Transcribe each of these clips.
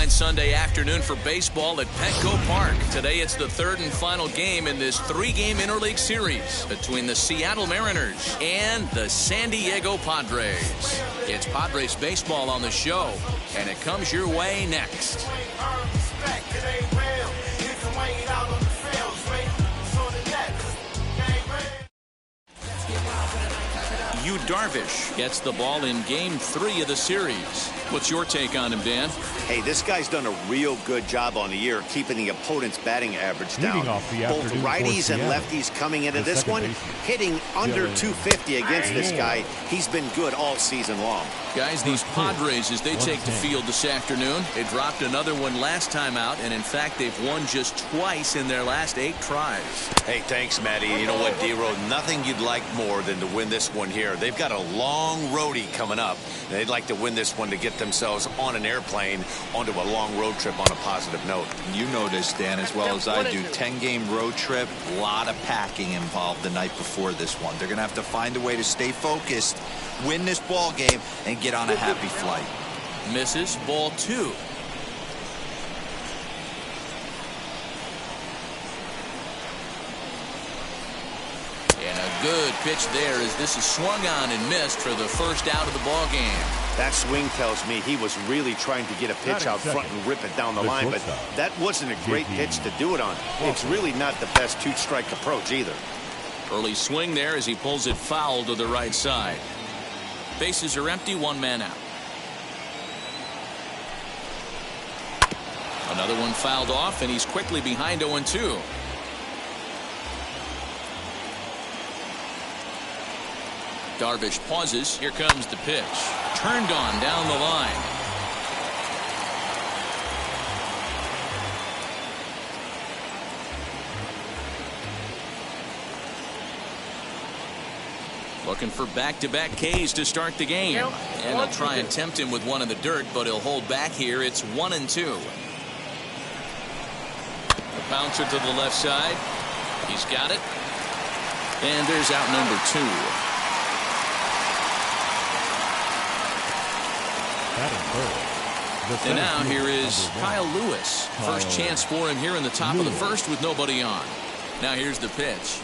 fine Sunday afternoon for baseball at Petco Park. Today it's the third and final game in this three-game interleague series between the Seattle Mariners and the San Diego Padres. It's Padres baseball on the show, and it comes your way next. Yu Darvish gets the ball in Game 3 of the series. What's your take on him, Dan? Hey, this guy's done a real good job on the year keeping the opponent's batting average down. Both righties and lefties coming into this one, hitting under 250 against this guy. He's been good all season long. Guys, these Padres, as they take the field this afternoon, they dropped another one last time out, and in fact, they've won just twice in their last 8 tries. Hey, thanks, Matty. You know what, D-Row? Nothing you'd like more than to win this one here. They've got a long roadie coming up. They'd like to win this one to get themselves on an airplane onto a long road trip on a positive note. You know this, Dan, as well as I do. 10-game road trip, a lot of packing involved the night before this one. They're going to have to find a way to stay focused, win this ball game, and get on a happy flight. Misses, ball 2. And a good pitch there as this is swung on and missed for the first out of the ball game. That swing tells me he was really trying to get a pitch out front and rip it down the line, but that wasn't a great pitch to do it on. It's really not the best 2-strike approach either. Early swing there as he pulls it foul to the right side. Bases are empty, 1 man out. Another one fouled off, and he's quickly behind 0-2. Darvish pauses. Here comes the pitch. Turned on down the line. Looking for back-to-back Ks to start the game. And they'll try and tempt him with one in the dirt, but he'll hold back here. It's 1-2. A bouncer to the left side. He's got it. And there's out number 2. And now here is Kyle Lewis. First chance for him here in the top of the first with nobody on. Now here's the pitch.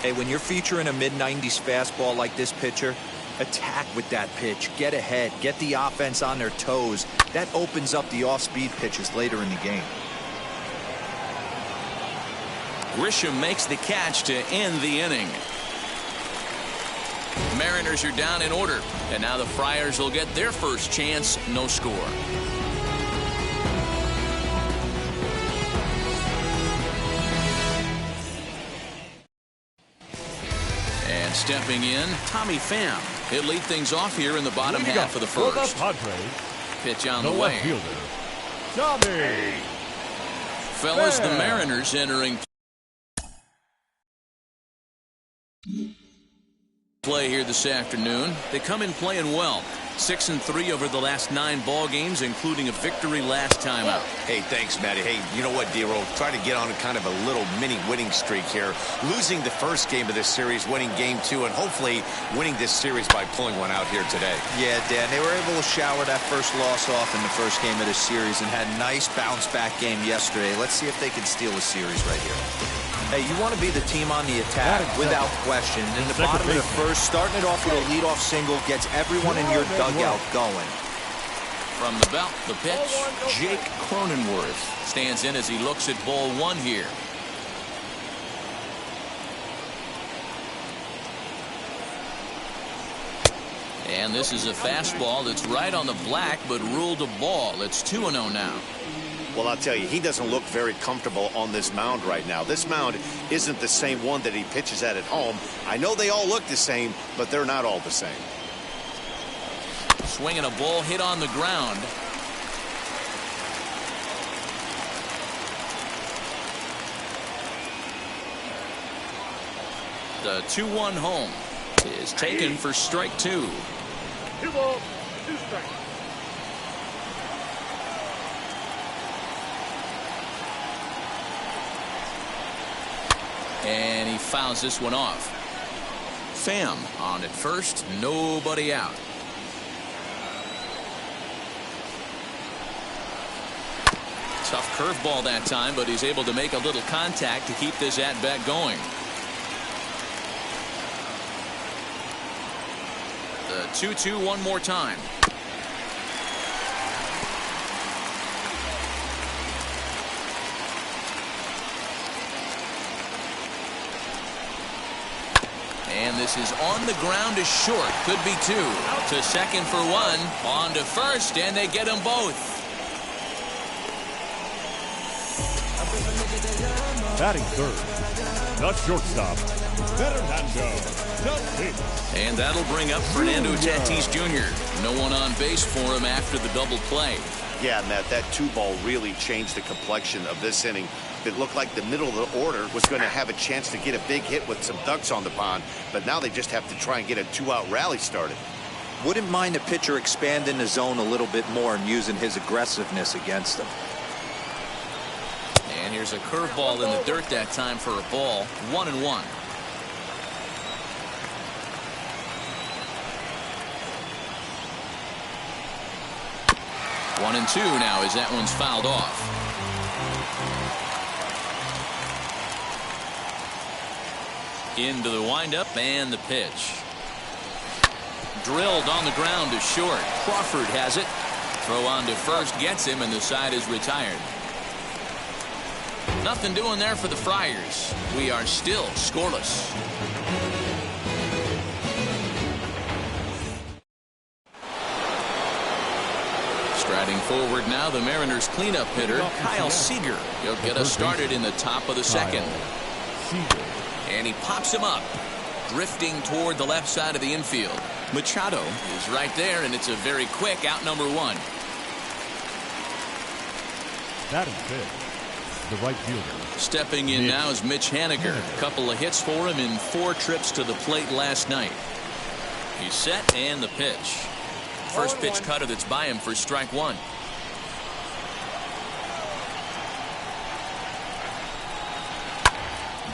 Hey, when you're featuring a mid-90s fastball like this pitcher, attack with that pitch. Get ahead. Get the offense on their toes. That opens up the off-speed pitches later in the game. Grisham makes the catch to end the inning. Mariners are down in order, and now the Friars will get their first chance. No score. And stepping in, Tommy Pham. He'll lead things off here in the bottom half of the first. Pitch on the way. Fellas, the Mariners entering play here this afternoon. They come in playing well. 6-3 over the last 9 ball games, including a victory last time out. Hey, thanks, Matty. Hey, you know what, D-Roll? Try to get on a kind of a little mini winning streak here. Losing the first game of this series, winning game 2, and hopefully winning this series by pulling one out here today. Yeah, Dan, they were able to shower that first loss off in the first game of this series and had a nice bounce-back game yesterday. Let's see if they can steal a series right here. Hey, you want to be the team on the attack without question. In the bottom of the first, starting it off with a leadoff single gets everyone in your dugout going. From the belt, the pitch, Jake Cronenworth stands in as he looks at ball 1 here. And this is a fastball that's right on the black, but ruled a ball. It's 2-0 now. Well, I'll tell you, he doesn't look very comfortable on this mound right now. This mound isn't the same one that he pitches at home. I know they all look the same, but they're not all the same. Swinging a ball hit on the ground. The 2-1 home is taken for strike 2. 2 balls, 2 strikes. And he fouls this one off. Pham on at first, nobody out. Curveball that time, but he's able to make a little contact to keep this at-bat going. The 2-2 one more time. And this is on the ground to short. Could be two. To second for one. On to first, and they get them both. Batting third, the shortstop, Fernando Tatis. And that'll bring up Fernando Tatis Jr. No one on base for him after the double play. Yeah, Matt, that 2-ball really changed the complexion of this inning. It looked like the middle of the order was going to have a chance to get a big hit with some ducks on the pond, but now they just have to try and get a 2-out rally started. Wouldn't mind the pitcher expanding the zone a little bit more and using his aggressiveness against them. And here's a curveball in the dirt that time for a ball. 1-1. One and two now as that one's fouled off. Into the windup and the pitch. Drilled on the ground to short. Crawford has it. Throw on to first gets him, and the side is retired. Nothing doing there for the Friars. We are still scoreless. Striding forward now, the Mariners cleanup hitter, Kyle Seager. He'll get us started in the top of the second. And he pops him up, drifting toward the left side of the infield. Machado is right there, and it's a very quick out number one. Batting fifth, the right fielder. Stepping in now is Mitch Haniger. A couple of hits for him in 4 trips to the plate last night. He's set, and the pitch. First pitch cutter that's by him for strike one.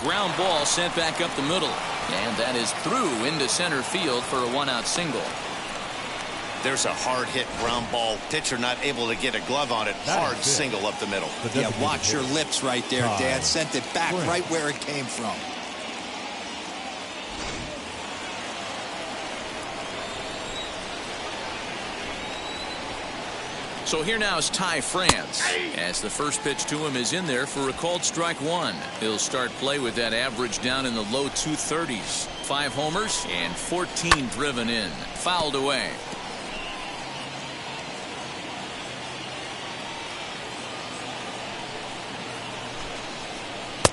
Ground ball sent back up the middle. And that is through into center field for a 1-out single. There's a hard hit ground ball. Pitcher not able to get a glove on it. Hard single up the middle. Yeah, watch your lips right there, Dad. Sent it back right where it came from. So here now is Ty France, as the first pitch to him is in there for a called strike one. He'll start play with that average down in the low 230s. 5 homers and 14 driven in. Fouled away.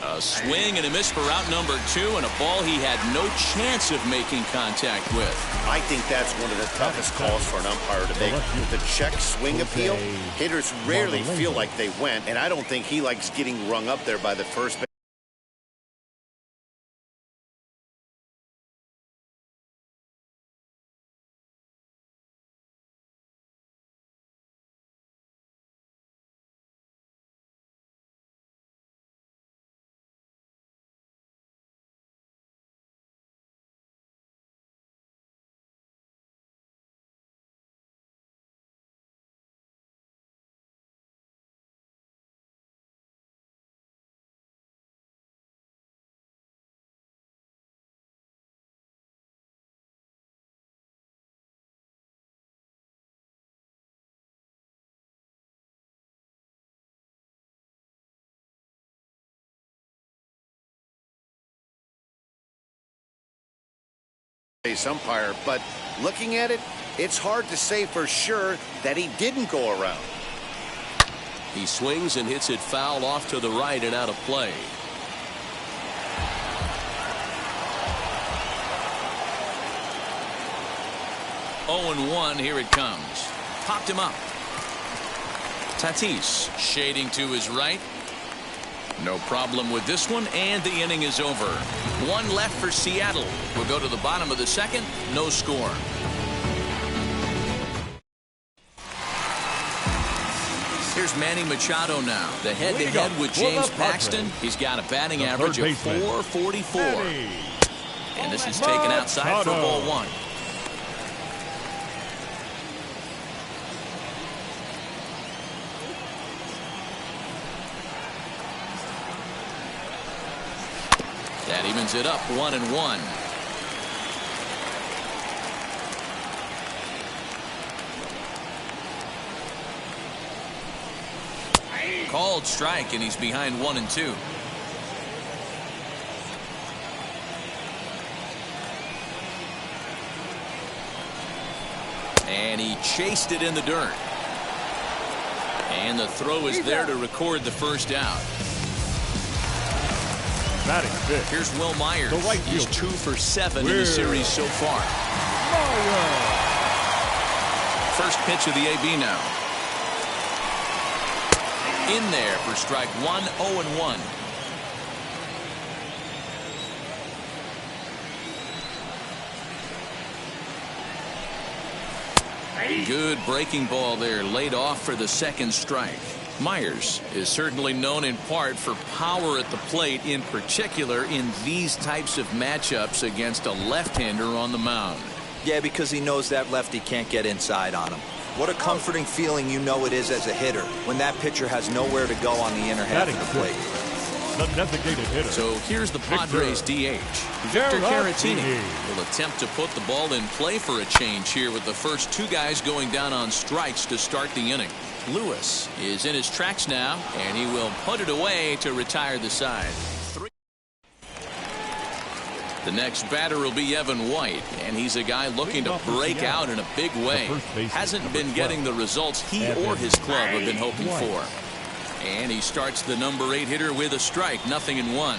A swing and a miss for out number 2, and a ball he had no chance of making contact with. I think that's one of the toughest calls for an umpire to make. The check swing appeal, hitters rarely feel like they went, and I don't think he likes getting rung up there by the first base. Umpire, but looking at it, it's hard to say for sure that he didn't go around. He swings and hits it foul off to the right and out of play. Oh, 0-1, here it comes. Popped him up. Tatis shading to his right. No problem with this one, and the inning is over. 1 left for Seattle. We'll go to the bottom of the second. No score. Here's Manny Machado now. The head-to-head with James Paxton. He's got a batting average of .444. And this is taken outside for ball 1. That evens it up 1-1. Called strike, and he's behind 1-2. And he chased it in the dirt. And the throw is there to record the first out. Batting fifth. Here's Will Myers. He's 2 for 7 in the series so far. First pitch of the AB now. In there for strike 1, 0-1. Good breaking ball there, laid off for the second strike. Myers is certainly known in part for power at the plate, in particular in these types of matchups against a left-hander on the mound. Yeah, because he knows that lefty can't get inside on him. What a comforting feeling it is as a hitter when that pitcher has nowhere to go on the inner half of the plate. The designated hitter. So here's the Padres DH. Victor Caratini will attempt to put the ball in play for a change here with the first 2 guys going down on strikes to start the inning. Lewis is in his tracks now, and he will put it away to retire the side. The next batter will be Evan White, and he's a guy looking to break out in a big way. Hasn't been getting the results he or his club have been hoping for. And he starts the number 8 hitter with a strike, 0-1.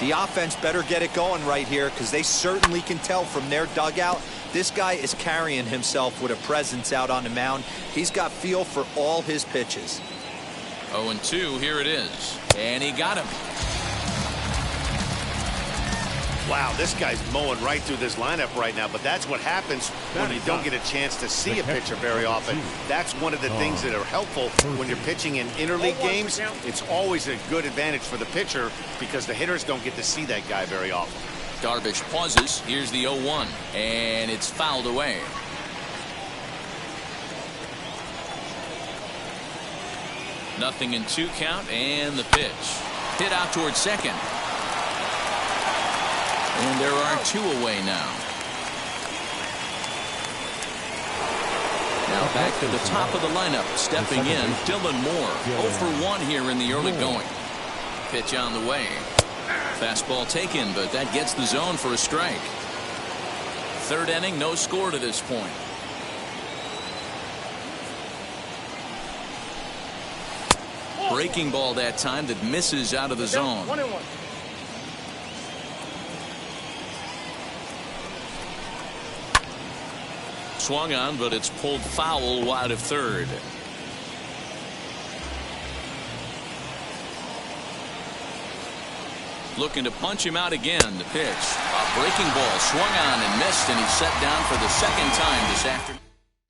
The offense better get it going right here, because they certainly can tell from their dugout this guy is carrying himself with a presence out on the mound. He's got feel for all his pitches. 0-2, here it is. And he got him. Wow, this guy's mowing right through this lineup right now, but that's what happens when you don't get a chance to see a pitcher very often. That's one of the things that are helpful when you're pitching in interleague games. It's always a good advantage for the pitcher because the hitters don't get to see that guy very often. Darvish pauses. Here's the 0-1, and it's fouled away. Nothing in 2 count, and the pitch. Hit out towards second. And there are 2 away now. Now back to the top of the lineup. Stepping in, Dylan Moore. 0 for 1 here in the early going. Pitch on the way. Fastball taken, but that gets the zone for a strike. 3rd inning, no score to this point. Breaking ball that time that misses out of the zone. 1-1. Swung on, but it's pulled foul wide of third. Looking to punch him out again. The pitch. A breaking ball swung on and missed, and he's set down for the second time this afternoon.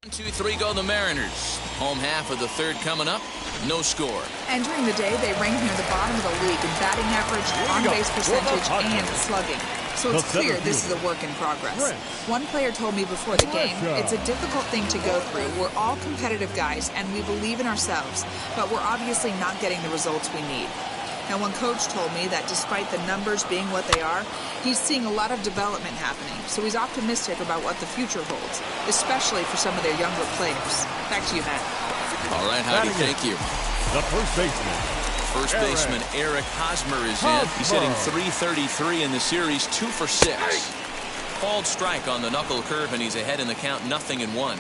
1-2-3 go the Mariners. Home half of the 3rd coming up. No score. Entering the day, they rank near the bottom of the league in batting average, on-base percentage, and slugging. So it's clear this is a work in progress. One player told me before the game, it's a difficult thing to go through. We're all competitive guys, and we believe in ourselves, but we're obviously not getting the results we need. Now, one coach told me that despite the numbers being what they are, he's seeing a lot of development happening, so he's optimistic about what the future holds, especially for some of their younger players. Back to you, Matt. All right, Heidi, thank you. The first baseman. First baseman Eric Hosmer is in. He's hitting .333 in the series, 2 for 6. Called strike on the knuckle curve, and he's ahead in the count, 0-1.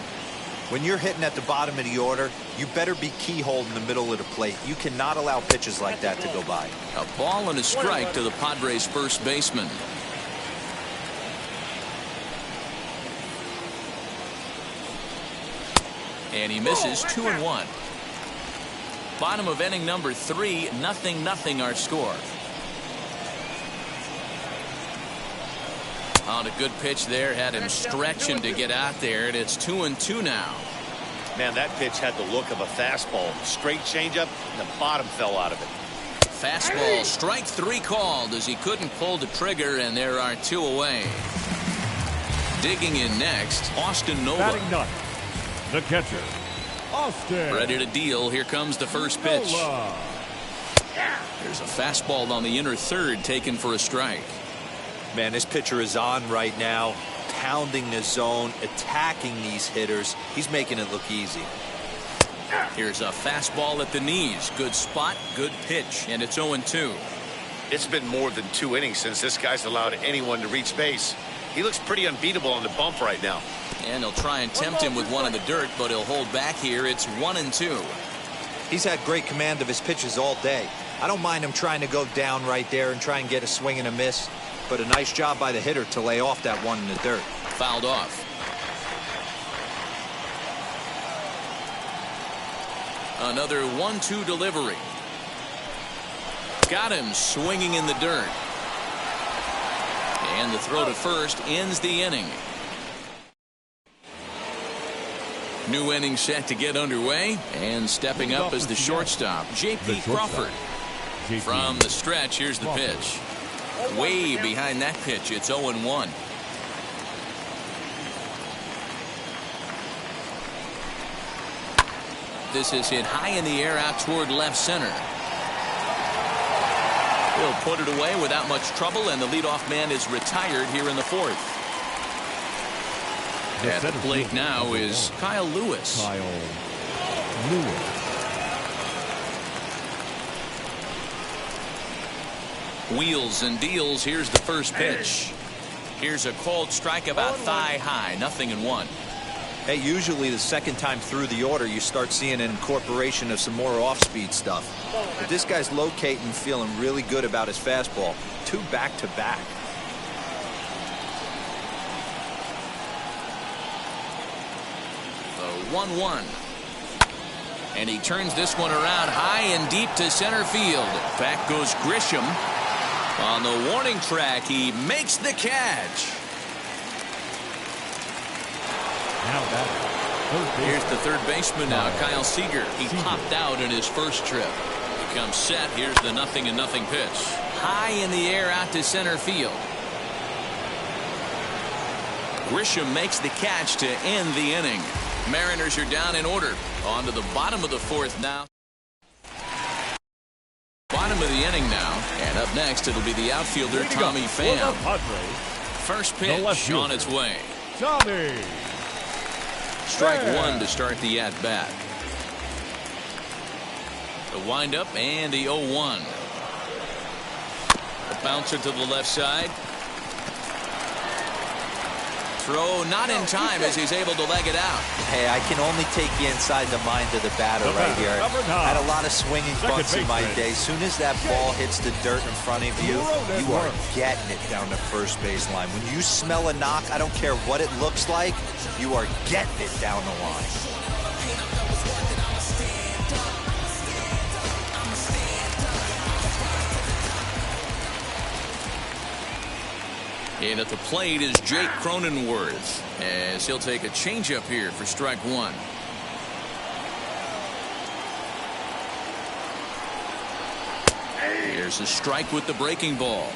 When you're hitting at the bottom of the order, you better be keyhole in the middle of the plate. You cannot allow pitches like that to go by. A ball and a strike to the Padres first baseman. And he misses 2-1. Bottom of inning number 3, 0-0 our score. On a good pitch there, had him stretching to get out there, and it's 2-2 now. Man, that pitch had the look of a fastball. Straight changeup, and the bottom fell out of it. Fastball, strike 3 called as he couldn't pull the trigger, and there are 2 away. Digging in next, Austin Nova. Batting 9th, the catcher, Austin. Ready to deal. Here comes the first pitch. There's a fastball on the inner third taken for a strike. Man, this pitcher is on right now, pounding the zone, attacking these hitters. He's making it look easy. Here's a fastball at the knees. Good spot, good pitch, and it's 0-2. It's been more than 2 innings since this guy's allowed anyone to reach base. He looks pretty unbeatable on the bump right now. And they'll try and tempt him with one in the dirt, but he'll hold back here. It's 1-2. He's had great command of his pitches all day. I don't mind him trying to go down right there and try and get a swing and a miss, but a nice job by the hitter to lay off that one in the dirt. Fouled off. Another 1-2 delivery. Got him swinging in the dirt. And the throw to first ends the inning. New inning set to get underway, and stepping up as the shortstop, J.P. Crawford. From the stretch, here's the pitch. Way behind that pitch, it's 0-1. This is hit high in the air out toward left center. He'll put it away without much trouble, and the leadoff man is retired here in the fourth. At the plate now is Kyle Lewis. Wheels and deals. Here's the first pitch. Here's a called strike about thigh high. 0-1. Hey, usually the second time through the order you start seeing an incorporation of some more off-speed stuff. But this guy's locating, feeling really good about his fastball. 2 back-to-back. The 1-1. And he turns this one around high and deep to center field. Back goes Grisham. On the warning track, he makes the catch. Here's the third baseman now, Kyle Seager. He popped out in his first trip. He comes set. Here's the 0-0 pitch. High in the air out to center field. Grisham makes the catch to end the inning. Mariners are down in order. On to the bottom of the fourth now. Bottom of the inning now. And up next, it'll be the outfielder, Tommy Pham. First pitch on its way. Strike one to start the at-bat. The windup and the 0-1. A bouncer to the left side. Throw not in time as he's able to leg it out. Hey, I can only take you inside the mind of the batter right here. I had a lot of swinging bunts in my day. As soon as that ball hits the dirt in front of you, you are getting it down the first baseline. When you smell a knock, I don't care what it looks like, you are getting it down the line. And at the plate is Jake Cronenworth, as he'll take a changeup here for strike one. Here's a strike with the breaking ball.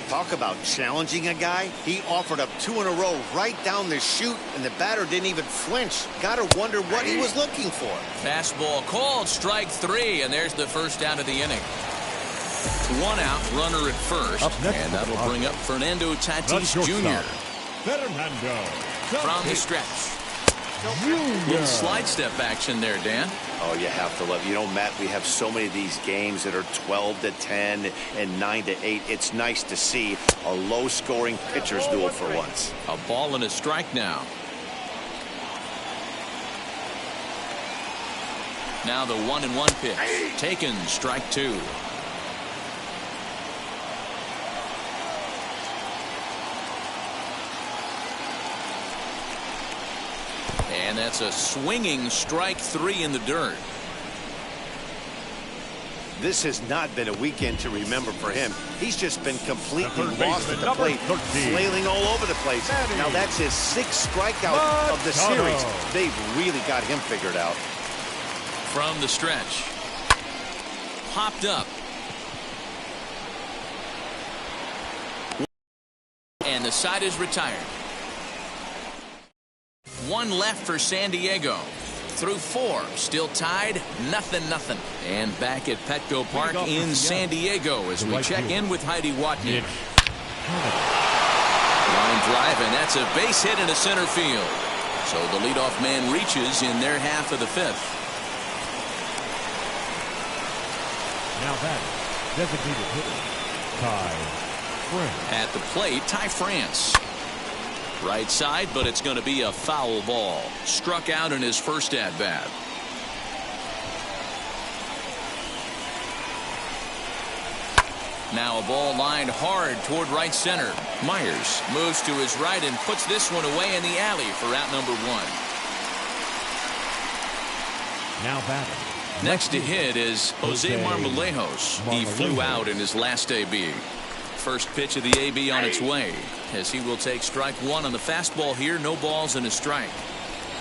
Talk about challenging a guy. He offered up 2 in a row right down the chute, and the batter didn't even flinch. Gotta wonder what he was looking for. Fastball called, strike 3, and there's the first out of the inning. 1 out, runner at first, and that'll bring up Fernando Tatis Jr. From the stretch. Little slide step action there, Dan. Oh, you have to love. You know, Matt, we have so many of these games that are 12-10 and 9-8. It's nice to see a low-scoring pitcher's duel for once. A ball and a strike now. Now the 1-1 pitch. Taken, strike 2. And that's a swinging strike 3 in the dirt. This has not been a weekend to remember for him. He's just been completely lost at the plate, flailing all over the place. Now that's his 6th strikeout of the series. They've really got him figured out. From the stretch. Popped up. And the side is retired. 1 left for San Diego. through 4. Still tied, 0-0. And back at Petco Park in San Diego as we check in with Heidi Watney. Line drive, and that's a base hit into center field. So the leadoff man reaches in their half of the 5th. Now that designated hitter, Ty France. At the plate, Ty France. Right side, but it's going to be a foul ball. Struck out in his first at-bat. Now a ball lined hard toward right center. Myers moves to his right and puts this one away in the alley for out number 1. Now batting. Next to hit is Jose Marmolejos. He flew out in his last AB. First pitch of the AB on its way, as he will take strike 1 on the fastball here. No balls and a strike.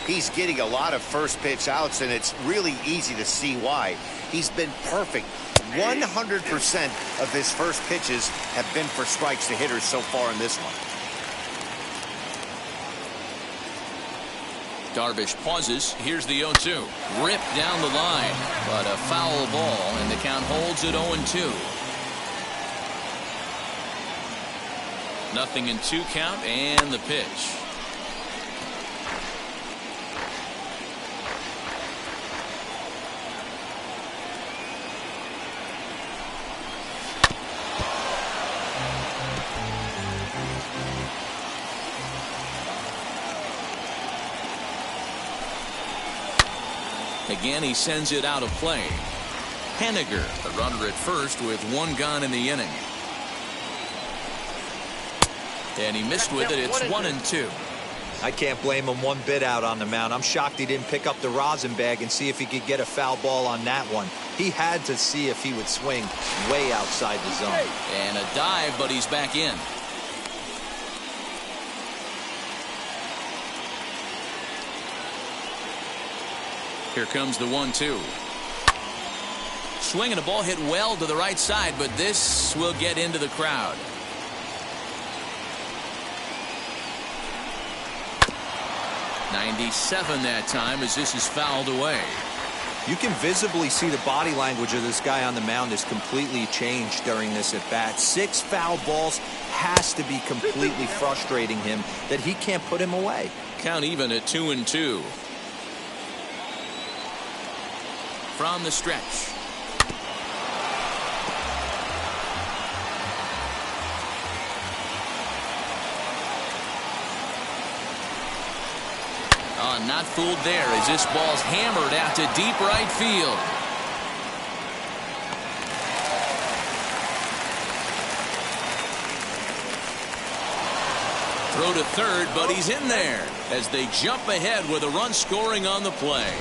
He's getting a lot of first pitch outs, and it's really easy to see why. He's been perfect. 100% of his first pitches have been for strikes to hitters so far in this one. Darvish pauses. Here's the 0-2. Ripped down the line, but a foul ball, and the count holds at 0-2. 0-2 count, and the pitch. Again, he sends it out of play. Henniger, the runner at first with 1 gone in the inning. And he missed with it. It's 1-2. I can't blame him one bit out on the mound. I'm shocked he didn't pick up the rosin bag and see if he could get a foul ball on that one. He had to see if he would swing way outside the zone. And a dive, but he's back in. Here comes the 1-2. Swing and a ball hit well to the right side, but this will get into the crowd. .97 that time as this is fouled away. You can visibly see the body language of this guy on the mound is completely changed during this at bat. 6 foul balls has to be completely frustrating him that he can't put him away. Count even at 2-2. From the stretch. Not fooled there as this ball's hammered out to deep right field. Throw to third, but he's in there as they jump ahead with a run scoring on the play.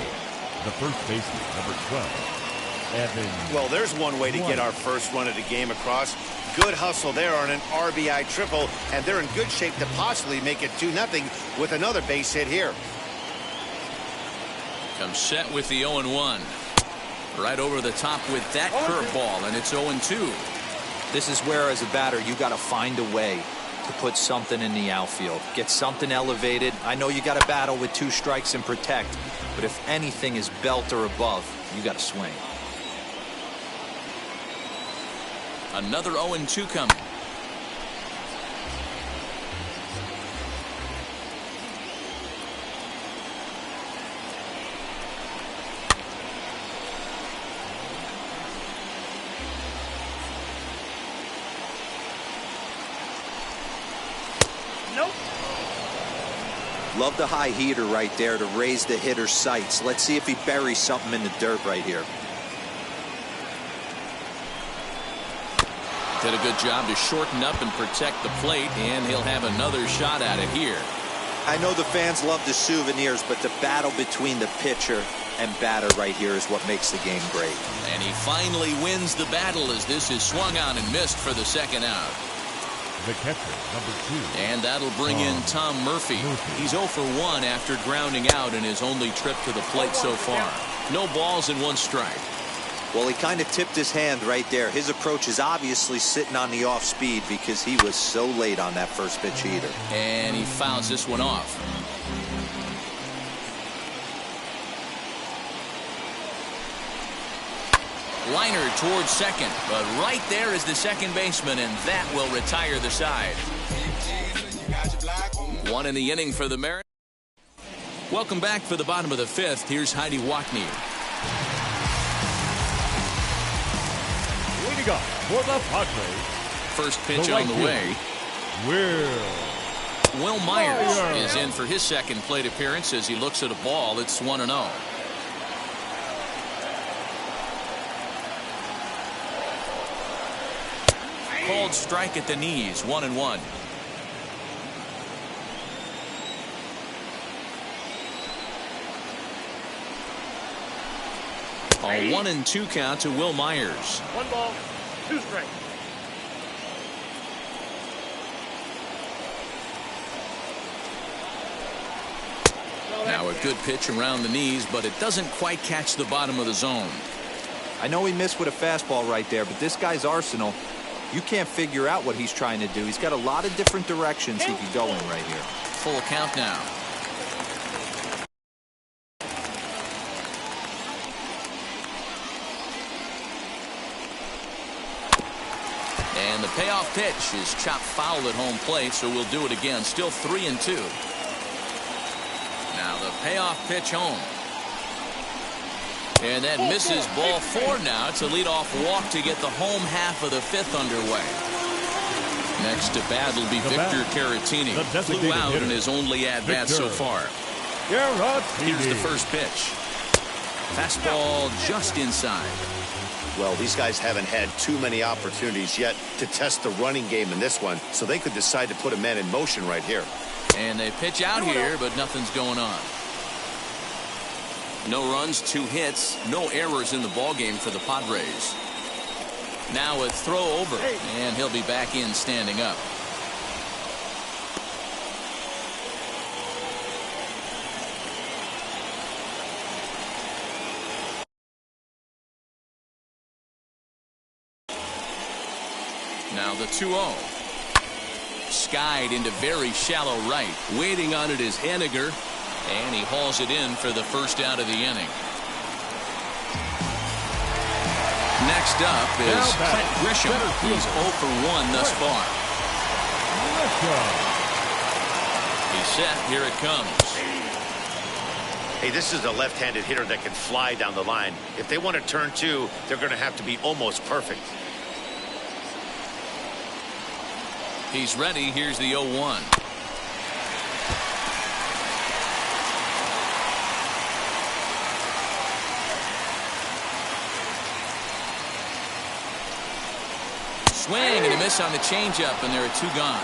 The first baseman, number 12, Evan. Well, there's one way to get our first run of the game across. Good hustle there on an RBI triple, and they're in good shape to possibly make it 2-0 with another base hit here. Comes set with the 0-1. Right over the top with that curveball, and it's 0-2. This is where, as a batter, you got to find a way to put something in the outfield. Get something elevated. I know you got to battle with 2 strikes and protect, but if anything is belt or above, you got to swing. Another 0-2 coming. Love the high heater right there to raise the hitter's sights. Let's see if he buries something in the dirt right here. Did a good job to shorten up and protect the plate, and he'll have another shot at it here. I know the fans love the souvenirs, but the battle between the pitcher and batter right here is what makes the game great. And he finally wins the battle as this is swung on and missed for the second out. The catcher, number 2. And that'll bring in Tom Murphy. He's 0 for 1 after grounding out in his only trip to the plate so far. No balls and 1 strike. Well, he kind of tipped his hand right there. His approach is obviously sitting on the off speed because he was so late on that first pitch heater. And he fouls this one off. Liner towards second, but right there is the second baseman, and that will retire the side. One in the inning for the Mariners. Welcome back for the bottom of the fifth. Here's Heidi Wackney. Leading up for the Padres. First pitch on the way. Will Myers is in for his second plate appearance as he looks at a ball. It's 1-0. Called strike at the knees, 1-1. A 1-2 count to Will Myers. 1 ball, 2 strikes. Now a good pitch around the knees, but it doesn't quite catch the bottom of the zone. I know he missed with a fastball right there, but this guy's arsenal, you can't figure out what he's trying to do. He's got a lot of different directions he could go in right here. Full count now. And the payoff pitch is chopped foul at home plate, so we'll do it again. Still 3-2. Now the payoff pitch home. And that misses ball 4 now. It's a leadoff walk to get the home half of the fifth underway. Next to bat will be Victor Caratini. Flew out in his only at-bat so far. Here's the first pitch. Fastball just inside. Well, these guys haven't had too many opportunities yet to test the running game in this one, so they could decide to put a man in motion right here. And they pitch out here, but nothing's going on. No runs, 2 hits, no errors in the ballgame for the Padres. Now a throw over, and he'll be back in standing up. Now the 2-0. Skied into very shallow right. Waiting on it is Henniger, and he hauls it in for the first out of the inning. Next up is Clint Grisham. He's 0 for 1 thus far. He's set. Here it comes. Hey, this is a left-handed hitter that can fly down the line. If they want to turn 2, they're going to have to be almost perfect. He's ready. Here's the 0-1. Swing and a miss on the changeup, and there are 2 gone.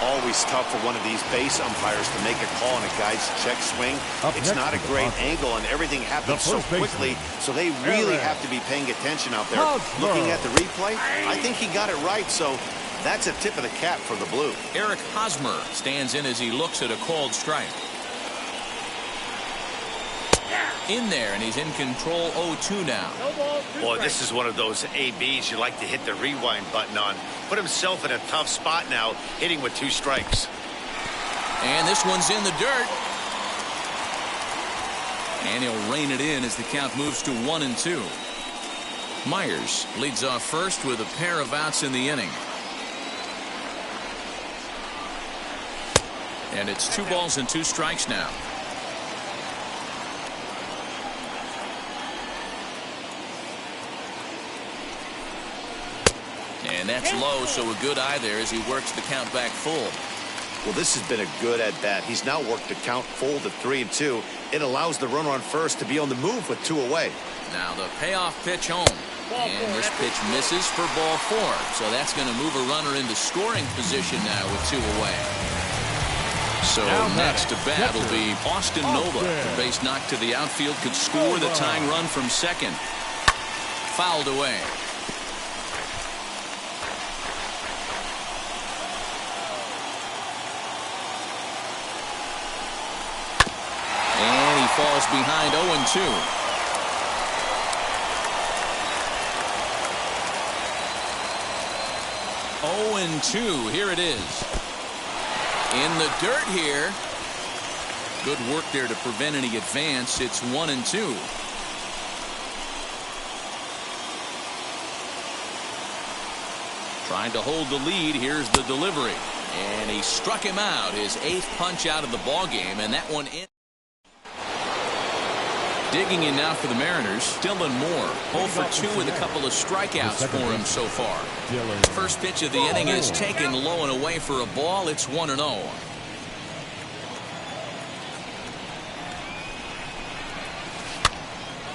Always tough for one of these base umpires to make a call on a guy's check swing. It's not a great angle, and everything happens so quickly, so they really have to be paying attention out there. Looking at the replay, I think he got it right, so that's a tip of the cap for the Blue. Eric Hosmer stands in as he looks at a called strike. In there, and he's in control. 0-2 now. Boy, this is one of those ABs you like to hit the rewind button on. Put himself in a tough spot now, hitting with 2 strikes. And this one's in the dirt. And he'll rein it in as the count moves to 1-2. Myers leads off first with a pair of outs in the inning. And it's 2 balls and 2 strikes now. And that's low, so a good eye there as he works the count back full. Well, this has been a good at-bat. He's now worked the count full to 3-2. It allows the runner on first to be on the move with 2 away. Now the payoff pitch home. And this pitch misses for ball 4. So that's going to move a runner into scoring position now with 2 away. So next to bat will be Austin Nova. The base knock to the outfield could score the tying run from second. Fouled away. And he falls behind 0-2. Here it is. In the dirt here. Good work there to prevent any advance. It's 1-2. Trying to hold the lead. Here's the delivery. And he struck him out. His 8th punch out of the ball game, and that one in. Digging in now for the Mariners, Dylan Moore. 0 for 2 with a couple of strikeouts for him so far. First pitch of the inning is taken low and away for a ball. It's 1-0.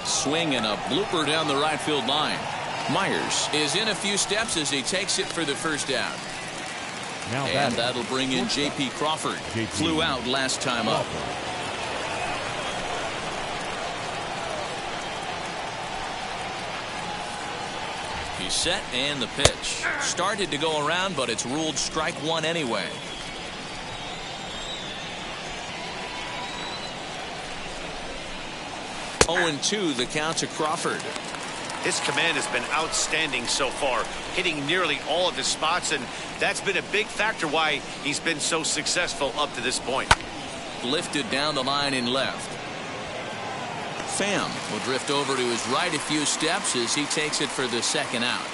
Swing and a blooper down the right field line. Myers is in a few steps as he takes it for the first out. And that'll bring in J.P. Crawford. Flew out last time up. He's set and the pitch. Started to go around, but it's ruled strike one anyway. Oh, 2 the count to Crawford. His command has been outstanding so far, hitting nearly all of his spots, and that's been a big factor why he's been so successful up to this point. Lifted down the line in left. Pham will drift over to his right a few steps as he takes it for the second out.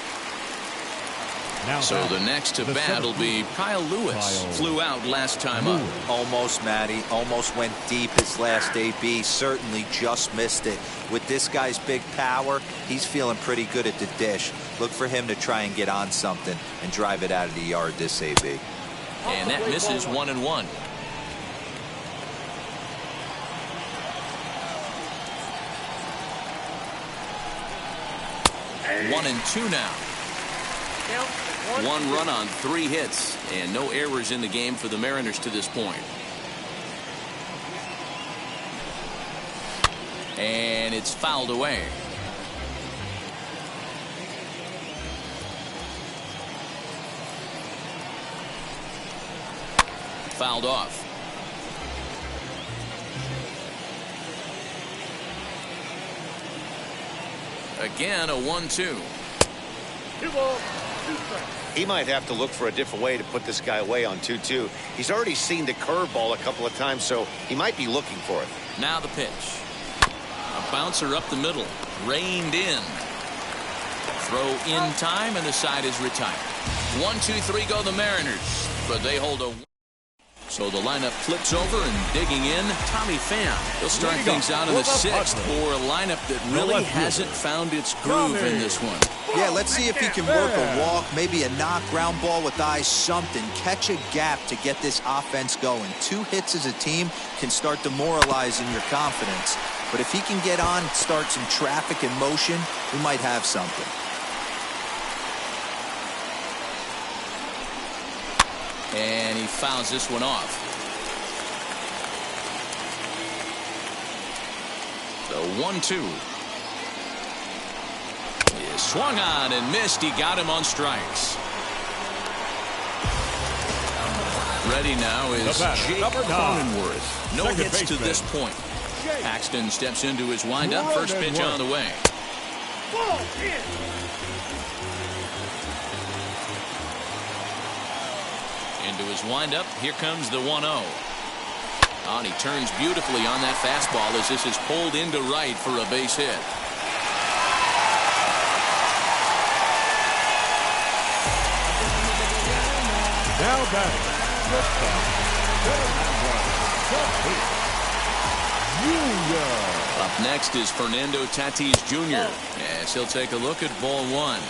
So the next to bat will be Kyle Lewis. Flew out last time up. Almost, Matty. Almost went deep his last AB. Certainly just missed it. With this guy's big power, he's feeling pretty good at the dish. Look for him to try and get on something and drive it out of the yard this AB. And that misses 1-1. One and 2 now. One run on 3 hits and no errors in the game for the Mariners to this point. And it's fouled away. Fouled off. Again, a 1-2. He might have to look for a different way to put this guy away on 2-2. He's already seen the curveball a couple of times, so he might be looking for it. Now the pitch. A bouncer up the middle. Reined in. Throw in time, and the side is retired. 1-2-3 go the Mariners, but they hold a. So the lineup flips over and digging in, Tommy Pham. He'll start things out in the 6th for a lineup that really hasn't found its groove in this one. Yeah, let's see if he can work a walk, maybe a knock, ground ball with eyes, something. Catch a gap to get this offense going. 2 hits as a team can start demoralizing your confidence. But if he can get on, start some traffic in motion, we might have something. And he fouls this one off. The 1-2. He swung on and missed. He got him on strikes. Ready now is Jake Cronenworth. No hits to this point. Paxton steps into his windup. First pitch on the way. Into his windup. Here comes the 1-0. And he turns beautifully on that fastball as this is pulled into right for a base hit. Now batting. Up next is Fernando Tatis Jr. as he'll take a look at ball 1.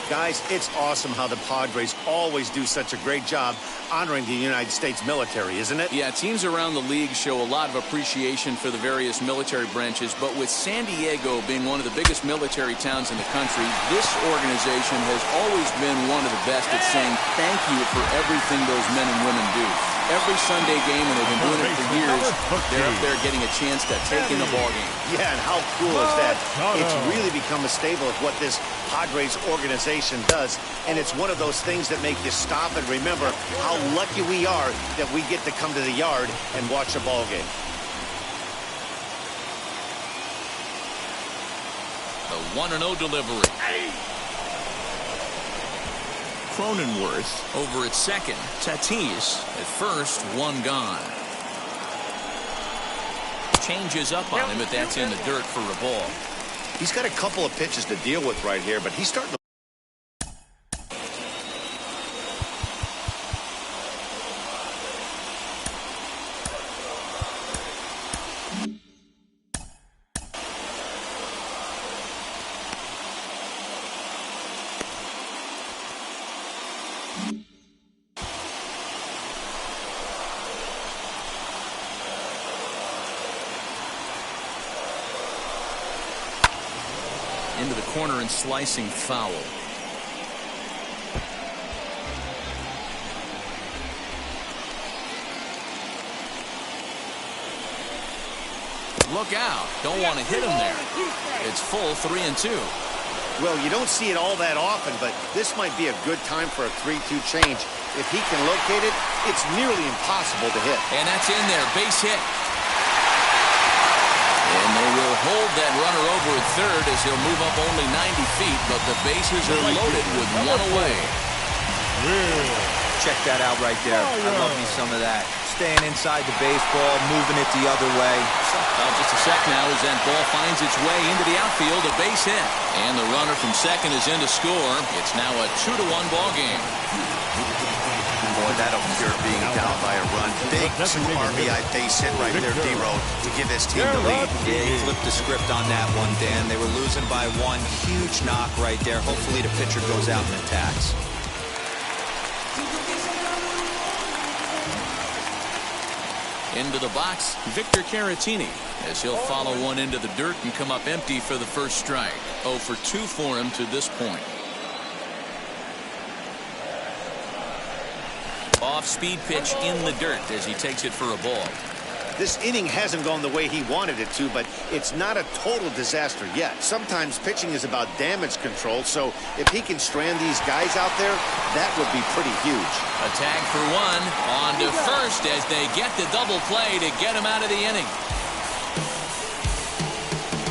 Guys, it's awesome how the Padres always do such a great job honoring the United States military, isn't it? Yeah, teams around the league show a lot of appreciation for the various military branches, but with San Diego being one of the biggest military towns in the country, this organization has always been one of the best at saying thank you for everything those men and women do. Every Sunday game, and they've been doing it for years, they're up there getting a chance to take in the ball game. Yeah, and how cool is that? It's really become a staple of what this Padres organization does, and it's one of those things that make you stop and remember how lucky we are that we get to come to the yard and watch a ball game. The 1-0 delivery. Cronenworth over at second. Tatis at first, 1 gone. Changes up on him, but that's in the dirt for a ball. He's got a couple of pitches to deal with right here, but he's starting to. Into the corner and slicing foul. Look out. Don't want to hit him there. It's full 3-2. Well, you don't see it all that often, but this might be a good time for a 3-2 change. If he can locate it, it's nearly impossible to hit. And that's in there. Base hit. And they will hold that runner over at third as he'll move up only 90 feet, but the bases are loaded with one away. Check that out right there. I love me some of that. Staying inside the baseball, moving it the other way. Just a sec now as that ball finds its way into the outfield, a base hit. And the runner from second is in to score. It's now a 2-1 ball game. Boy, that'll cure being down by a run. Big RBI base hit right there, D-Road, to give his team the lead. Yeah, he flipped the script on that one, Dan. They were losing by one. Huge knock right there. Hopefully the pitcher goes out and attacks. Into the box, Victor Caratini, as he'll follow one into the dirt and come up empty for the first strike. 0 for 2 for him to this point. Off-speed pitch in the dirt as he takes it for a ball. This inning hasn't gone the way he wanted it to, but it's not a total disaster yet. Sometimes pitching is about damage control, so if he can strand these guys out there, that would be pretty huge. A tag for one, on to first as they get the double play to get him out of the inning.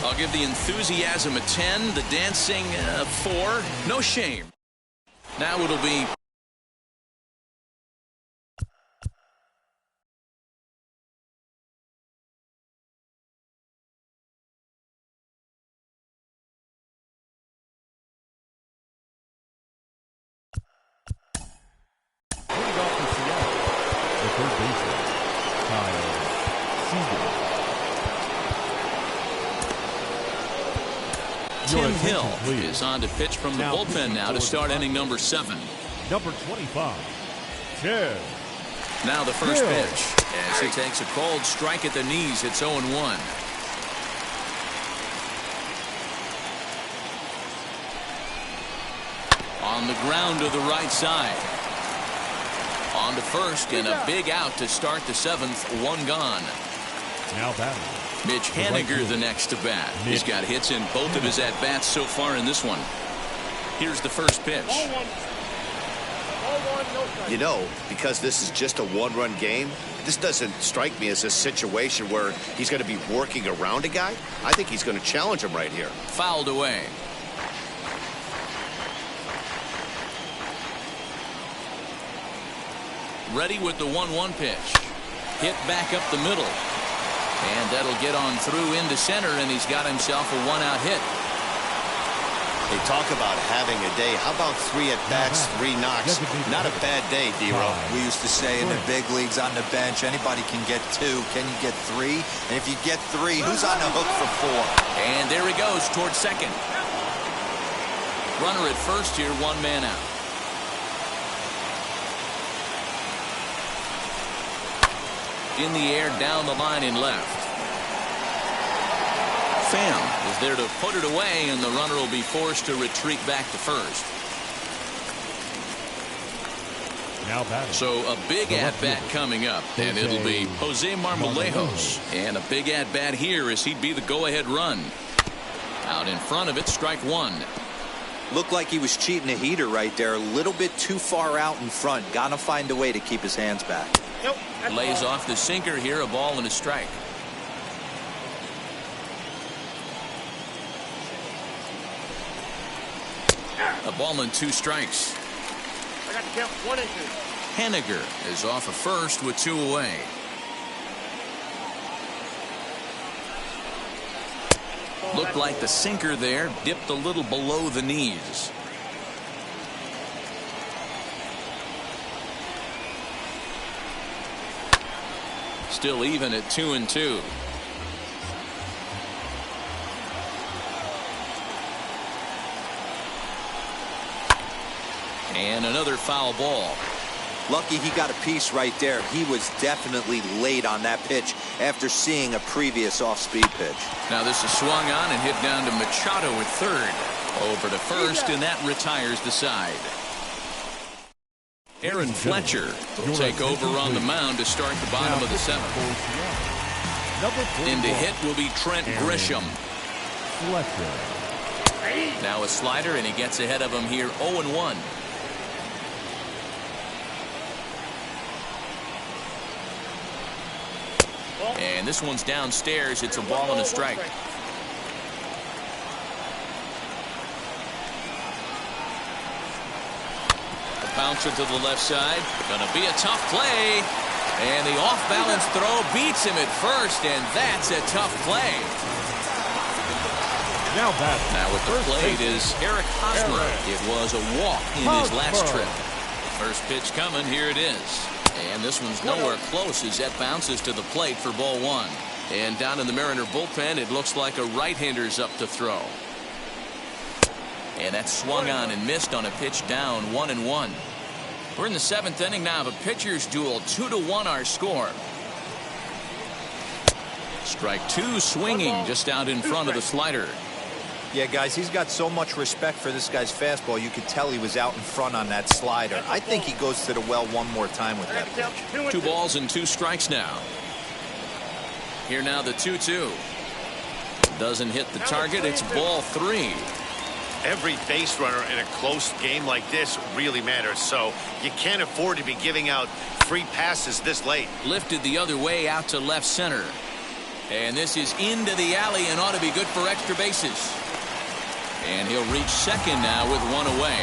I'll give the enthusiasm a 10, the dancing a 4. No shame. Now it'll be Tim Hill is on to pitch from the bullpen now to start inning number 7. Number 25, Tim. Now the first pitch as he takes a cold strike at the knees. It's 0-1. On the ground to the right side. On to first and a big out to start the 7th. One gone. Now batting, Mitch Haniger the next to bat. He's got hits in both of his at-bats so far in this one. Here's the first pitch. You know, because this is just a one-run game, this doesn't strike me as a situation where he's going to be working around a guy. I think he's going to challenge him right here. Fouled away. Ready with the 1-1 pitch. Hit back up the middle. And that'll get on through into center, and he's got himself a one-out hit. They talk about having a day. How about 3 at-bats, 3 knocks? Not a bad day, D-Row. We used to say in the big leagues on the bench, anybody can get 2. Can you get 3? And if you get 3, who's on the hook for 4? And there he goes towards second. Runner at first here, 1 man out. In the air, down the line in left. Pham is there to put it away, and the runner will be forced to retreat back to first. Now batting. So a big at-bat coming up, and it'll be Jose Marmolejos. And a big at-bat here as he'd be the go-ahead run. Out in front of it, strike 1. Looked like he was cheating a heater right there. A little bit too far out in front. Got to find a way to keep his hands back. Nope. Lays off the sinker here, a ball and a strike. A ball and 2 strikes. I got to count 1 and 2. Haniger is off of first with 2 away. Looked like the sinker there dipped a little below the knees. Still even at 2-2. And another foul ball. Lucky he got a piece right there. He was definitely late on that pitch after seeing a previous off-speed pitch. Now this is swung on and hit down to Machado at third. Over to first, and that retires the side. Aaron Fletcher will take over on the mound to start the bottom of the seventh. In to hit will be Trent Grisham. Now a slider, and he gets ahead of him here 0-1. And this one's downstairs. It's a ball and a strike. A bouncer to the left side. Gonna be a tough play. And the off-balance throw beats him at first, and that's a tough play. Now at the plate is Eric Hosmer. It was a walk in his last trip. First pitch coming. Here it is. And this one's nowhere close as that bounces to the plate for ball one. And down in the Mariner bullpen, it looks like a right-hander's up to throw. And that swung on and missed on a pitch down 1-1. We're in the seventh inning now of a pitcher's duel. 2-1 our score. Strike two swinging just out in front of the slider. Yeah, guys, he's got so much respect for this guy's fastball. You could tell he was out in front on that slider. I think he goes to the well one more time with that pitch. 2 balls and 2 strikes now. Here now the 2-2. Doesn't hit the target. It's ball 3. Every base runner in a close game like this really matters, so you can't afford to be giving out free passes this late. Lifted the other way out to left center. And this is into the alley and ought to be good for extra bases. And he'll reach second now with 1 away.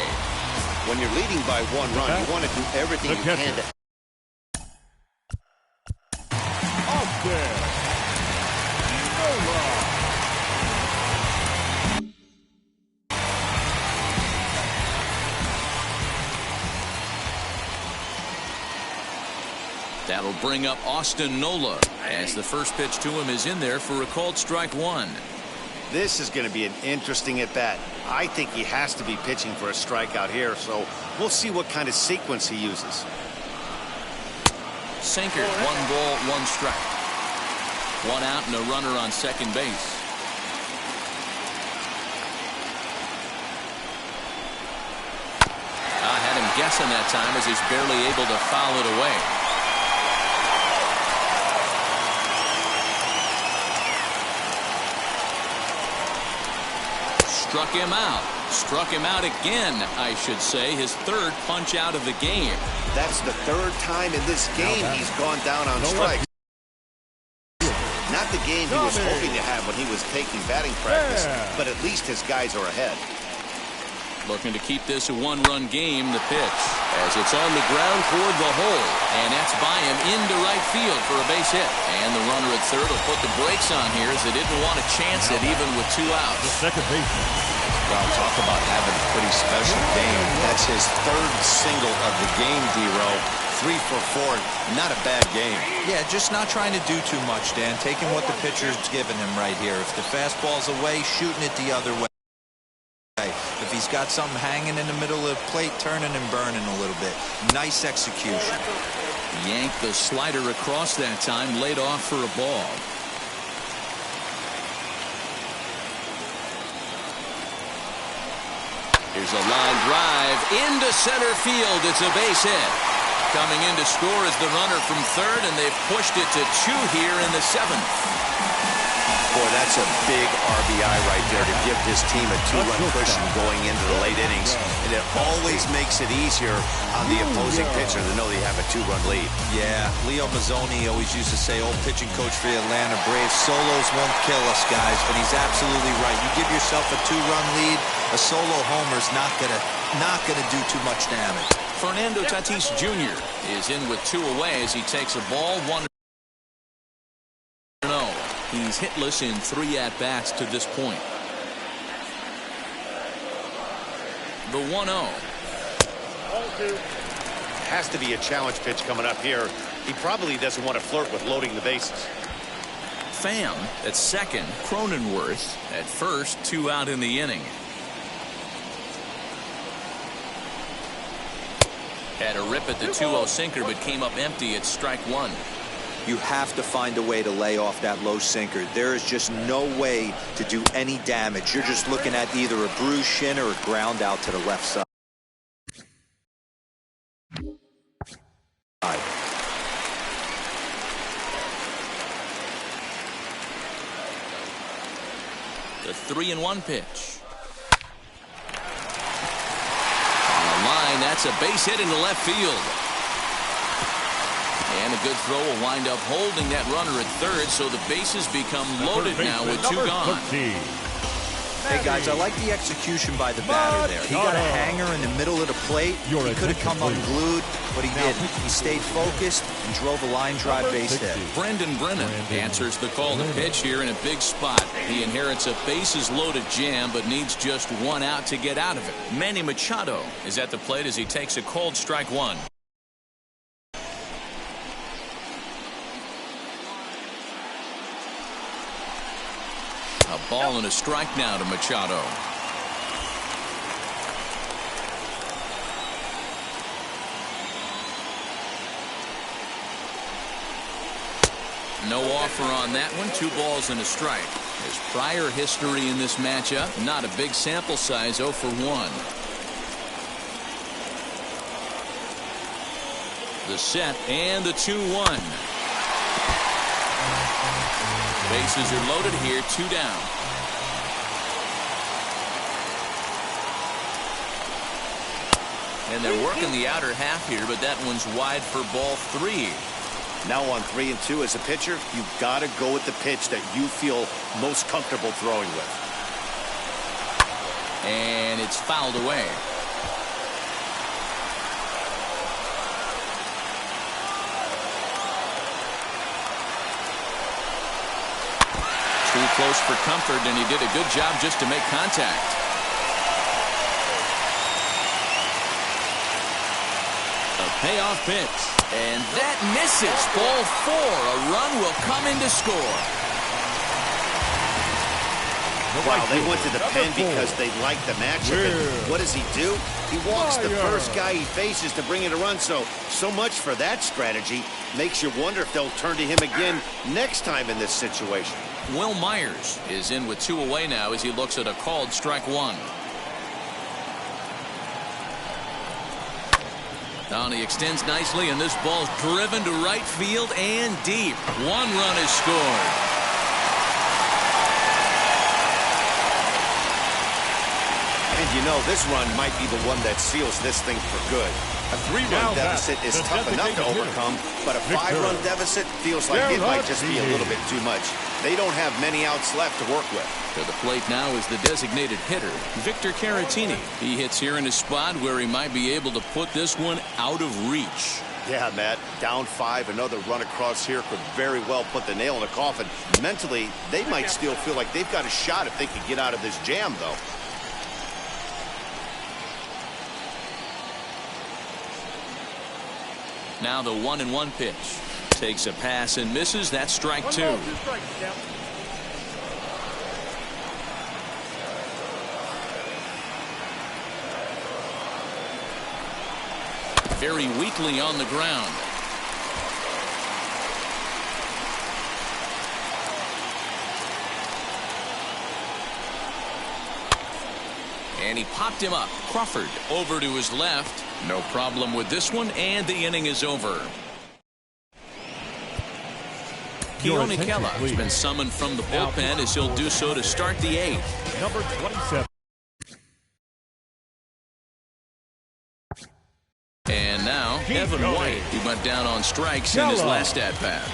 When you're leading by 1 run, you want to do everything you can to... Up there. That'll bring up Austin Nola as the first pitch to him is in there for a called strike 1. This is going to be an interesting at-bat. I think he has to be pitching for a strikeout here, so we'll see what kind of sequence he uses. Sinker, 1 ball, 1 strike. 1 out and a runner on second base. I had him guessing that time as he's barely able to foul it away. Struck him out. Struck him out again, I should say. His 3rd punch out of the game. That's the 3rd time in this game he's gone down on strikes. Not the game he was hoping to have when he was taking batting practice, but at least his guys are ahead. Looking to keep this a 1-run game. The pitch as it's on the ground toward the hole, and that's by him into right field for a base hit. And the runner at third will put the brakes on here as they didn't want to chance it even with 2 outs. The second baseman. Well, talk about having a pretty special game. That's his 3rd single of the game, D-Row. 3 for 4. Not a bad game. Yeah, just not trying to do too much, Dan. Taking what the pitcher's giving him right here. If the fastball's away, shooting it the other way. If he's got something hanging in the middle of the plate, turning and burning a little bit. Nice execution. Yanked the slider across that time, laid off for a ball. Here's a line drive into center field. It's a base hit. Coming in to score is the runner from third, and they've pushed it to 2 here in the 7th. Boy, that's a big RBI right there to give this team a 2-run cushion going into the late innings. And it always makes it easier on the opposing pitcher to know they have a 2-run lead. Yeah, Leo Mazzoni always used to say, old pitching coach for the Atlanta Braves, solos won't kill us, guys. And he's absolutely right. You give yourself a 2-run lead, a solo homer's not gonna do too much damage. Fernando Tatis Jr. is in with 2 away as he takes a ball 1-0. He's hitless in 3 at-bats to this point. The 1-0. Has to be a challenge pitch coming up here. He probably doesn't want to flirt with loading the bases. Pham at second. Cronenworth at first. 2 out in the inning. Had a rip at the 2-0 sinker, but came up empty at strike one. You have to find a way to lay off that low sinker. There is just no way to do any damage. You're just looking at either a bruised shin or a ground out to the left side. The 3-1 pitch. On the line, that's a base hit into left field. And a good throw will wind up holding that runner at third, so the bases become loaded now with two gone. Hey, guys, I like the execution by the batter there. He got a hanger in the middle of the plate. He could have come unglued, but he didn't. He stayed focused and drove a line drive base hit. Brendan Brennan answers the call to pitch here in a big spot. He inherits a bases-loaded jam, but needs just one out to get out of it. Manny Machado is at the plate as he takes a called strike one. A ball and a strike now to Machado. No offer on that one. 2 balls and a strike. His prior history in this matchup, not a big sample size, 0 for 1. The set and the 2-1. Bases are loaded here, 2 down. And they're working the outer half here, but that one's wide for ball 3. Now on 3 and 2 as a pitcher, you've got to go with the pitch that you feel most comfortable throwing with. And it's fouled away. Too close for comfort, and he did a good job just to make contact. A payoff pitch, and that misses. Ball 4. A run will come in to score. Wow, they went to the pen because they like the matchup. And what does he do? He walks the first guy he faces to bring in a run. So much for that strategy. Makes you wonder if they'll turn to him again next time in this situation. Will Myers is in with 2 away now as he looks at a called strike one. Now he extends nicely, and this ball's driven to right field and deep. 1 run is scored. And you know, this run might be the one that seals this thing for good. A 3-run deficit is tough enough to overcome, but a 5-run deficit feels like it might just be a little bit too much. They don't have many outs left to work with. To the plate now is the designated hitter, Victor Caratini. He hits here in a spot where he might be able to put this one out of reach. Yeah, Matt, down 5, another run across here could very well put the nail in the coffin. Mentally, they might still feel like they've got a shot if they could get out of this jam, though. Now the 1-1 pitch. Takes a pass and misses. That's strike 2. Very weakly on the ground. And he popped him up. Crawford over to his left. No problem with this one, and the inning is over. Keone Kela has been summoned from the bullpen as he'll do so to start the 8th. Number 27. And now, Evan White, who went down on strikes in his last at-bat.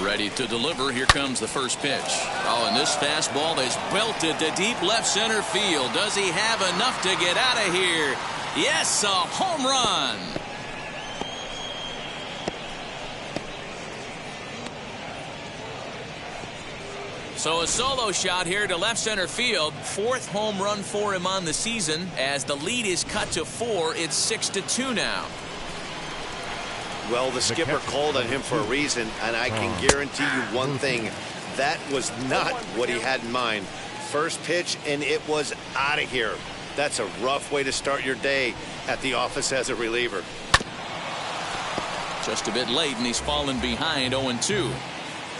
Ready to deliver. Here comes the first pitch. Oh, and this fastball is belted to deep left center field. Does he have enough to get out of here? Yes, a home run. So a solo shot here to left center field. 4th home run for him on the season. As the lead is cut to 4, it's 6-2 now. Well, the skipper called on him for a reason, and I can guarantee you one thing. That was not what he had in mind. First pitch, and it was out of here. That's a rough way to start your day at the office as a reliever. Just a bit late, and he's fallen behind 0-2.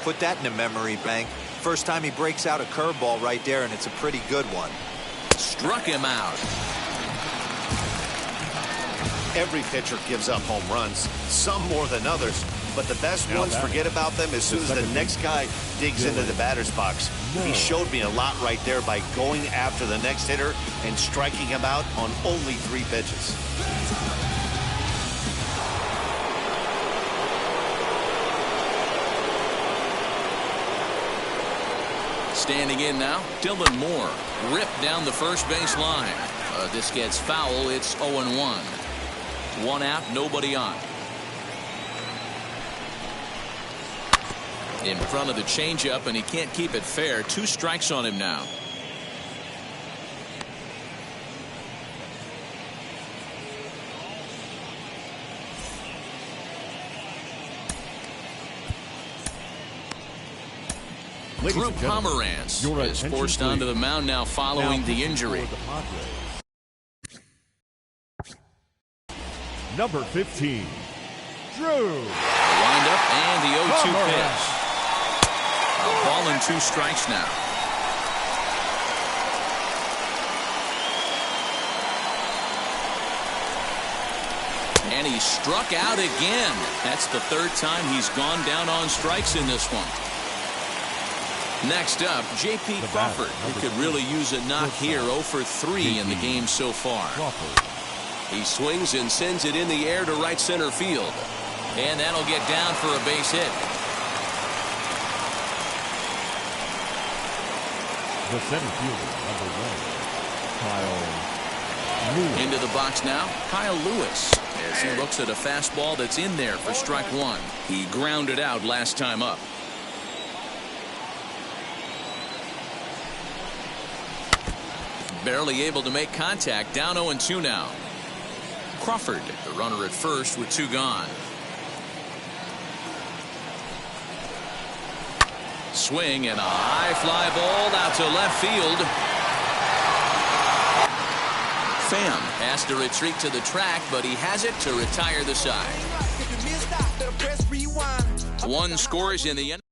Put that in a memory bank. First time he breaks out a curveball right there, and it's a pretty good one. Struck him out. Every pitcher gives up home runs, some more than others, but the best ones forget about them as soon as the next guy digs into the batter's box. He showed me a lot right there by going after the next hitter and striking him out on only 3 pitches. Standing in now, Dylan Moore. Ripped down the first base line. This gets foul. It's 0-1. 1 out, nobody on. In front of the changeup, and he can't keep it fair. 2 strikes on him now. Drew Pomeranz is forced onto the mound now following the injury. Number 15, Drew. Wind up and the 0-2 pitch. A ball and 2 strikes now. And he struck out again. That's the 3rd time he's gone down on strikes in this one. Next up, J.P. Crawford, who could really use a knock here. 0 for 3 in the game so far. He swings and sends it in the air to right center field. And that'll get down for a base hit. The center fielder, number 1, Kyle Lewis. Into the box now, Kyle Lewis, as he looks at a fastball that's in there for strike 1. He grounded out last time up. Barely able to make contact. Down 0-2 now. Crawford, the runner at first with 2 gone. Swing and a high fly ball out to left field. Pham has to retreat to the track, but he has it to retire the side. 1 scores in the end.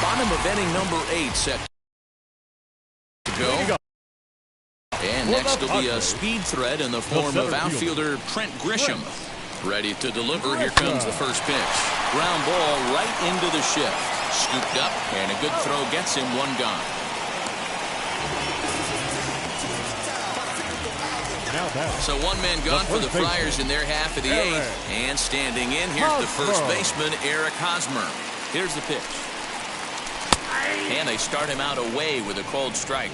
Bottom of inning number 8 set to go. And next will be a speed threat in the form of outfielder Trent Grisham. Ready to deliver. Here comes the first pitch. Ground ball right into the shift. Scooped up, and a good throw gets him 1 gone. So 1 man gone for the Friars in their half of the 8th. And standing in, here's the first baseman, Eric Hosmer. Here's the pitch. And they start him out away with a called strike.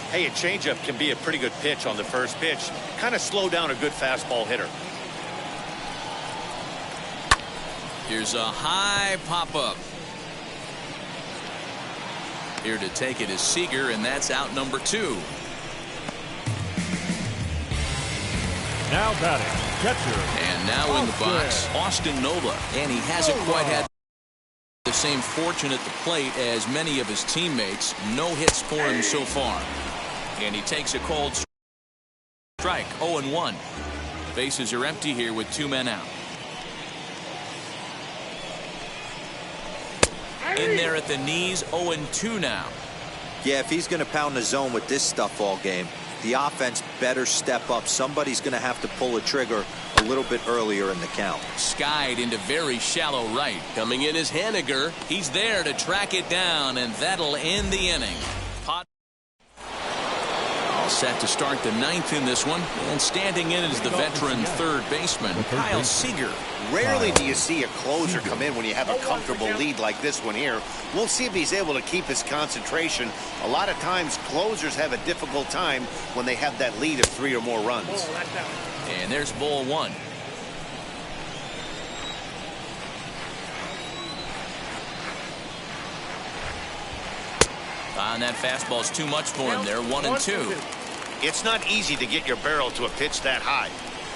Hey, a changeup can be a pretty good pitch on the first pitch. Kind of slow down a good fastball hitter. Here's a high pop-up. Here to take it is Seager, and that's out number 2. Now batting, catcher. And now in the box, Austin Nola. And he hasn't quite had the same fortune at the plate as many of his teammates. No hits for him so far. And he takes a cold strike. 0-1. Bases are empty here with 2 men out. In there at the knees. 0-2 now. Yeah, if he's going to pound the zone with this stuff all game, the offense better step up. Somebody's going to have to pull a trigger a little bit earlier in the count. Skied into very shallow right. Coming in is Haniger. He's there to track it down, and that'll end the inning. All set to start the 9th in this one. And standing in is the veteran 3rd baseman, Kyle Seager. Rarely do you see a closer come in when you have a comfortable lead like this one here. We'll see if he's able to keep his concentration. A lot of times closers have a difficult time when they have that lead of 3 or more runs. And there's ball 1. And that fastball's too much for him there. 1-2. It's not easy to get your barrel to a pitch that high.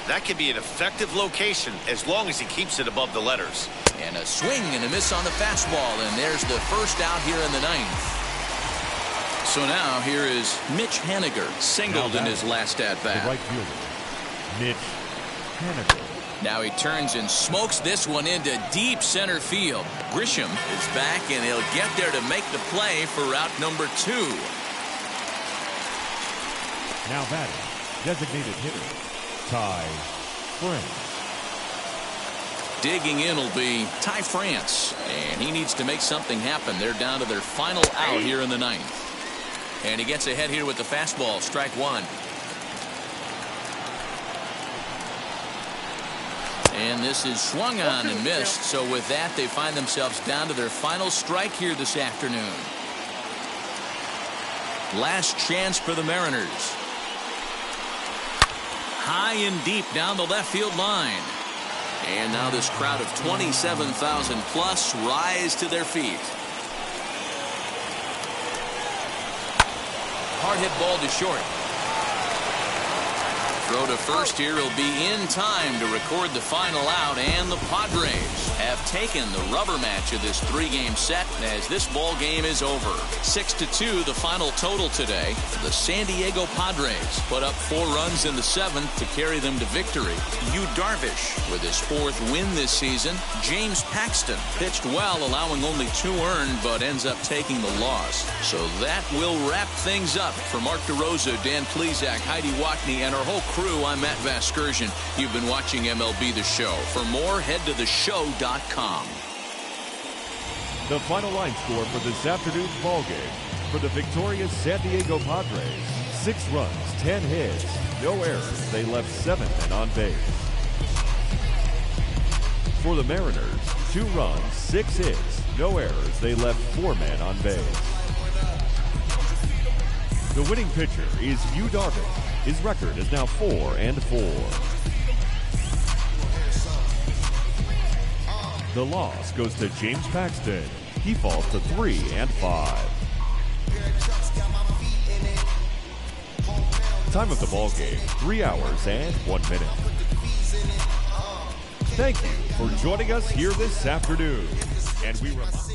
That could be an effective location as long as he keeps it above the letters. And a swing and a miss on the fastball, and there's the first out here in the 9th. So now here is Mitch Haniger, singled in his last at bat. The right fielder, Mitch Haniger. Now he turns and smokes this one into deep center field. Grisham is back, and he'll get there to make the play for route number 2. Now batting, designated hitter, Ty France. Digging in will be Ty France, and he needs to make something happen. They're down to their final out here in the 9th. And he gets ahead here with the fastball, strike 1. And this is swung on and missed. So with that, they find themselves down to their final strike here this afternoon. Last chance for the Mariners. High and deep down the left field line. And now this crowd of 27,000 plus rise to their feet. Hard hit ball to short. Throw to first here will be in time to record the final out, and the Padres have taken the rubber match of this 3-game set as this ball game is over. 6-2 the final total today. The San Diego Padres put up 4 runs in the 7th to carry them to victory. Yu Darvish with his 4th win this season. James Paxton pitched well, allowing only 2 earned, but ends up taking the loss. So that will wrap things up. For Mark DeRosa, Dan Plesac, Heidi Watney, and our whole crew, I'm Matt Vasgersian. You've been watching MLB The Show. For more, head to theshow.com. The final line score for this afternoon's ball game. For the victorious San Diego Padres, 6 runs, 10 hits, no errors. They left 7 men on base. For the Mariners, 2 runs, 6 hits, no errors. They left 4 men on base. The winning pitcher is Yu Darvish. His record is now 4-4. The loss goes to James Paxton. He falls to 3-5. Time of the ball game, 3 hours and 1 minute. Thank you for joining us here this afternoon. And we remind